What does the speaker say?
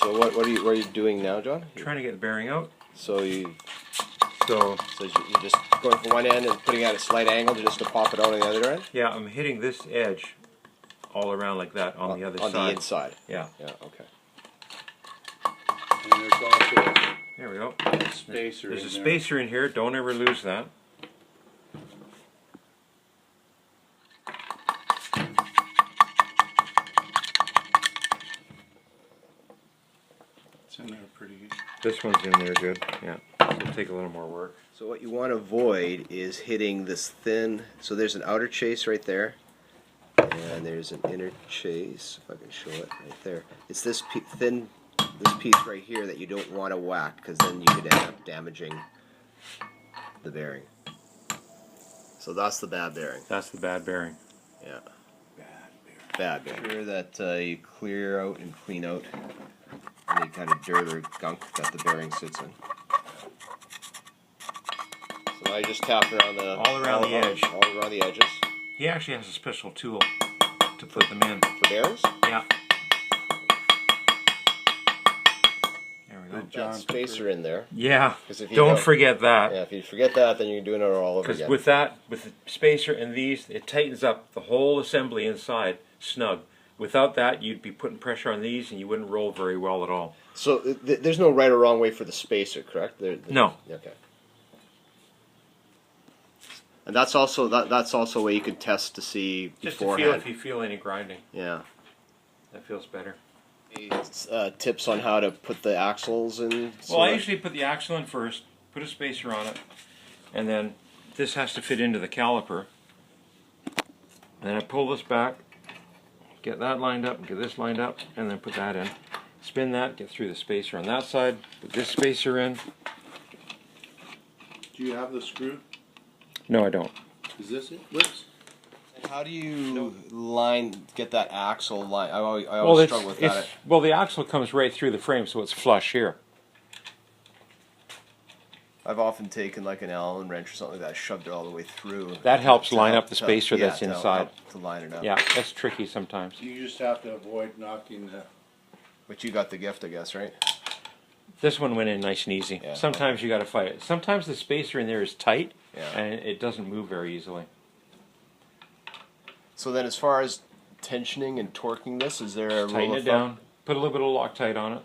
So what are you doing now, John? Trying to get the bearing out. So you're just going from one end and putting it at a slight angle just to pop it out on the other end? Yeah, I'm hitting this edge all around like that on the other side. On the inside? Yeah. Yeah, okay. And there's also There we go. a spacer There's a in there. spacer in here. Don't ever lose that. It's in there pretty good. This one's in there good. Yeah. It'll take a little more work. So what you want to avoid is hitting this thin, so there's an outer chase right there, and there's an inner chase, if I can show it right there. It's this this piece right here that you don't want to whack, because then you could end up damaging the bearing. So that's the bad bearing. That's the bad bearing. Yeah. Bad bearing. Make sure that you clear out and clean out any kind of dirt or gunk that the bearing sits in. So now you just tap around all around the edge. All around the edges. He actually has a special tool to put them in. For bearings? Yeah. There we go. That spacer in there. Yeah. If you Don't forget that. Yeah, if you forget that, then you're doing it all over again. Because with the spacer and these, it tightens up the whole assembly inside snug. Without that, you'd be putting pressure on these and you wouldn't roll very well at all. So there's no right or wrong way for the spacer, correct? No. Okay. And that's also a way you could test to see Just to beforehand. feel if you feel any grinding. Yeah. That feels better. Tips on how to put the axles in? Well, I usually put the axle in first, put a spacer on it, and then this has to fit into the caliper. And then I pull this back, get that lined up, get this lined up, and then put that in. Spin that, get through the spacer on that side, put this spacer in. Do you have the screw? No, I don't. Is this it? Whoops. And how do you get that axle line? I always struggle with that. Well, the axle comes right through the frame, so it's flush here. I've often taken like an Allen wrench or something like that, shoved it all the way through. That helps line up the spacer that's inside. To line it up. Yeah, that's tricky sometimes. You just have to avoid knocking the... But you got the gift, I guess, right? This one went in nice and easy. Yeah. Sometimes you got to fight it. Sometimes the spacer in there is tight, Yeah. and it doesn't move very easily. So then as far as tensioning and torquing this, is there a rule Tighten of it thumb? down. Put a little bit of Loctite on it.